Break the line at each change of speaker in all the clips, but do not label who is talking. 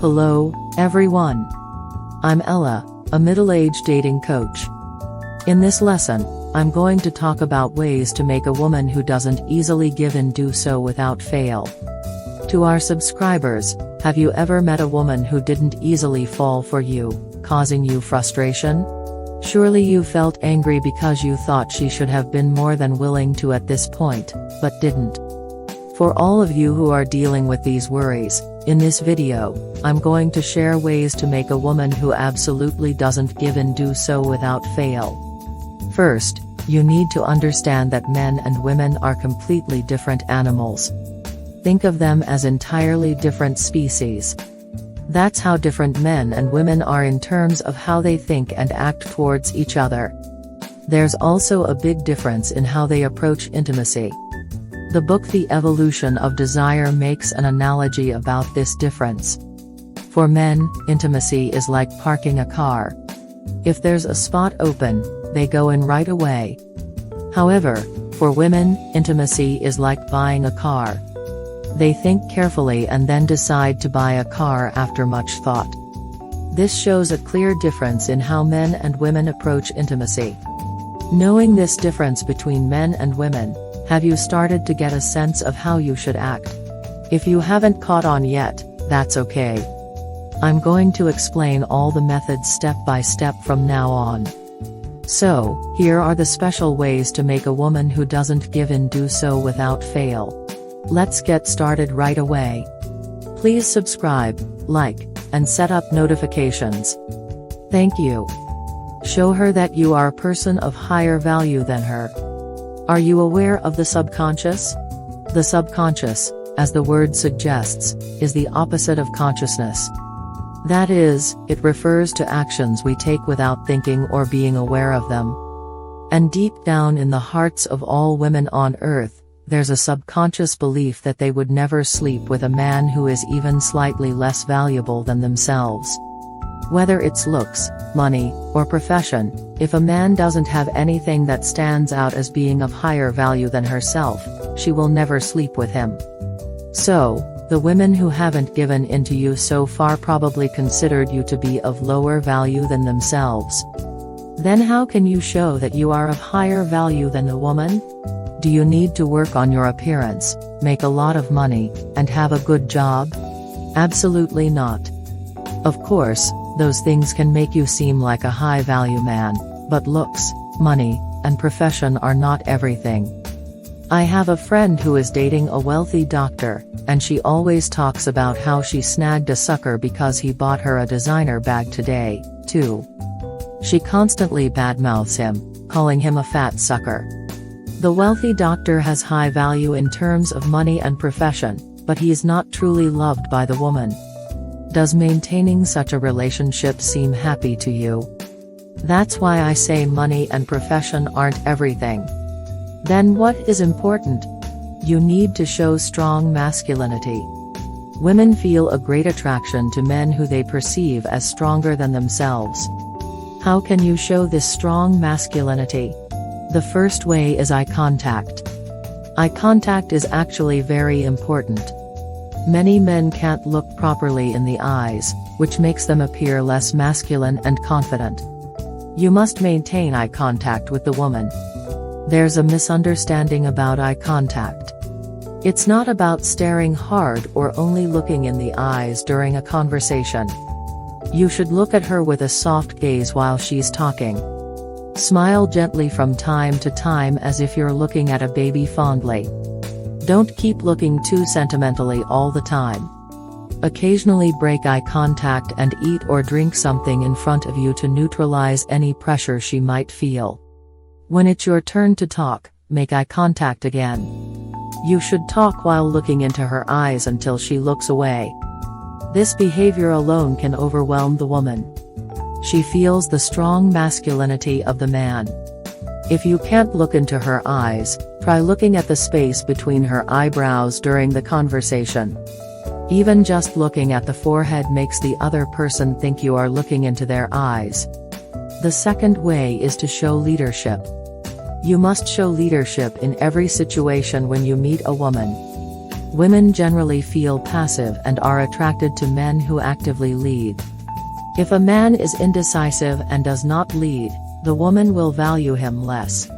Hello, everyone. I'm Ella, a middle-aged dating coach. In this lesson, I'm going to talk about ways to make a woman who doesn't easily give in do so without fail. To our subscribers, have you ever met a woman who didn't easily fall for you, causing you frustration? Surely you felt angry because you thought she should have been more than willing to at this point, but didn't. For all of you who are dealing with these worries, in this video, I'm going to share ways to make a woman who absolutely doesn't give in do so without fail. First, you need to understand that men and women are completely different animals. Think of them as entirely different species. That's how different men and women are in terms of how they think and act towards each other. There's also a big difference in how they approach intimacy. The book The Evolution of Desire makes an analogy about this difference. For men, intimacy is like parking a car. If there's a spot open, they go in right away. However, for women, intimacy is like buying a car. They think carefully and then decide to buy a car after much thought. This shows a clear difference in how men and women approach intimacy. Knowing this difference between men and women, have you started to get a sense of how you should act? If you haven't caught on yet, that's okay. I'm going to explain all the methods step by step from now on. So, here are the special ways to make a woman who doesn't give in do so without fail. Let's get started right away. Please subscribe, like, and set up notifications. Thank you. Show her that you are a person of higher value than her. Are you aware of the subconscious? The subconscious, as the word suggests, is the opposite of consciousness. That is, it refers to actions we take without thinking or being aware of them. And deep down in the hearts of all women on earth, there's a subconscious belief that they would never sleep with a man who is even slightly less valuable than themselves. Whether it's looks, money, or profession, if a man doesn't have anything that stands out as being of higher value than herself, she will never sleep with him. So, the women who haven't given in to you so far probably considered you to be of lower value than themselves. Then how can you show that you are of higher value than the woman? Do you need to work on your appearance, make a lot of money, and have a good job? Absolutely not. Of course, those things can make you seem like a high-value man, but looks, money, and profession are not everything. I have a friend who is dating a wealthy doctor, and she always talks about how she snagged a sucker because he bought her a designer bag today, too. She constantly badmouths him, calling him a fat sucker. The wealthy doctor has high value in terms of money and profession, but he is not truly loved by the woman. Does maintaining such a relationship seem happy to you? That's why I say money and profession aren't everything. Then what is important? You need to show strong masculinity. Women feel a great attraction to men who they perceive as stronger than themselves. How can you show this strong masculinity? The first way is eye contact. Eye contact is actually very important. Many men can't look properly in the eyes, which makes them appear less masculine and confident. You must maintain eye contact with the woman. There's a misunderstanding about eye contact. It's not about staring hard or only looking in the eyes during a conversation. You should look at her with a soft gaze while she's talking. Smile gently from time to time as if you're looking at a baby fondly. Don't keep looking too sentimentally all the time. Occasionally break eye contact and eat or drink something in front of you to neutralize any pressure she might feel. When it's your turn to talk, make eye contact again. You should talk while looking into her eyes until she looks away. This behavior alone can overwhelm the woman. She feels the strong masculinity of the man. If you can't look into her eyes, try looking at the space between her eyebrows during the conversation. Even just looking at the forehead makes the other person think you are looking into their eyes. The second way is to show leadership. You must show leadership in every situation when you meet a woman. Women generally feel passive and are attracted to men who actively lead. If a man is indecisive and does not lead, the woman will value him less.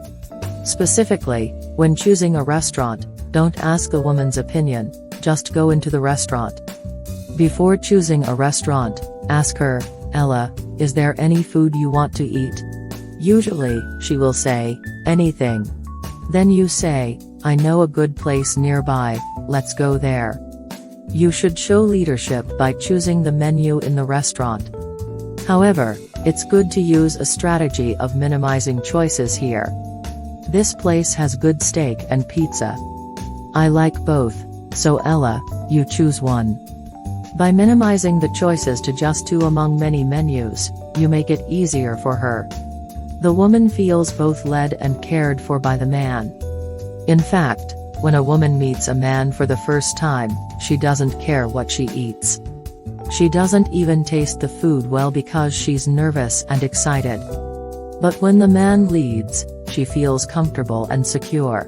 Specifically, when choosing a restaurant, don't ask the woman's opinion, just go into the restaurant. Before choosing a restaurant, ask her, "Ella, is there any food you want to eat?" Usually, she will say, "Anything." Then you say, "I know a good place nearby, let's go there." You should show leadership by choosing the menu in the restaurant. However, it's good to use a strategy of minimizing choices here. This place has good steak and pizza. I like both, so Ella, you choose one. By minimizing the choices to just two among many menus, you make it easier for her. The woman feels both led and cared for by the man. In fact, when a woman meets a man for the first time, she doesn't care what she eats. She doesn't even taste the food well because she's nervous and excited. But when the man leads, she feels comfortable and secure.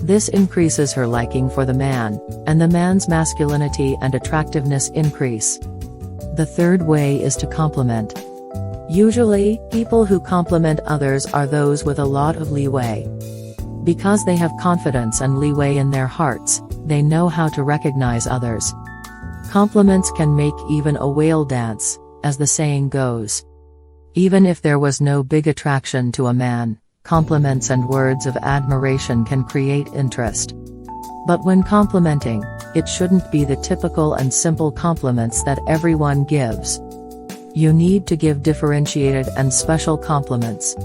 This increases her liking for the man, and the man's masculinity and attractiveness increase. The third way is to compliment. Usually, people who compliment others are those with a lot of leeway. Because they have confidence and leeway in their hearts, they know how to recognize others. Compliments can make even a whale dance, as the saying goes. Even if there was no big attraction to a man, compliments and words of admiration can create interest. But when complimenting, it shouldn't be the typical and simple compliments that everyone gives. You need to give differentiated and special compliments.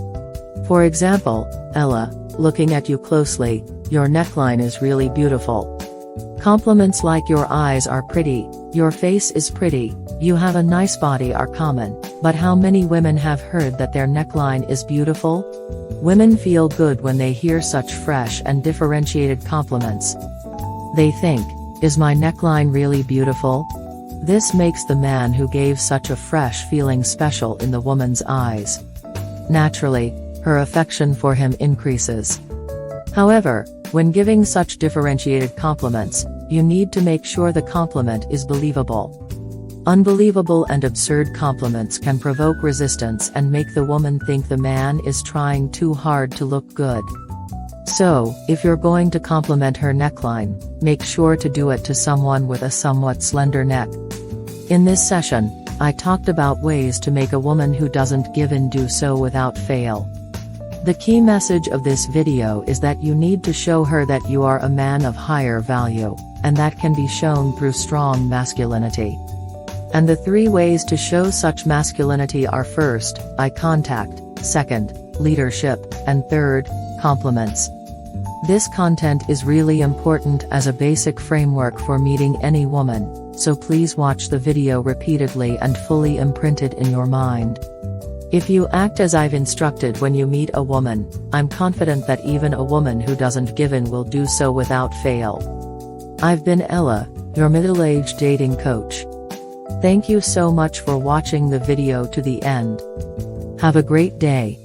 For example, "Ella, looking at you closely, your neckline is really beautiful." Compliments like "your eyes are pretty," "your face is pretty," "you have a nice body" are common, but how many women have heard that their neckline is beautiful? Women feel good when they hear such fresh and differentiated compliments. They think, "Is my neckline really beautiful?" This makes the man who gave such a fresh feeling special in the woman's eyes. Naturally, her affection for him increases. However, when giving such differentiated compliments, you need to make sure the compliment is believable. Unbelievable and absurd compliments can provoke resistance and make the woman think the man is trying too hard to look good. So, if you're going to compliment her neckline, make sure to do it to someone with a somewhat slender neck. In this session, I talked about ways to make a woman who doesn't give in do so without fail. The key message of this video is that you need to show her that you are a man of higher value, and that can be shown through strong masculinity. And the 3 ways to show such masculinity are: first, eye contact, second, leadership, and third, compliments. This content is really important as a basic framework for meeting any woman, so please watch the video repeatedly and fully imprint it in your mind. If you act as I've instructed when you meet a woman, I'm confident that even a woman who doesn't give in will do so without fail. I've been Ella, your middle-aged dating coach. Thank you so much for watching the video to the end. Have a great day.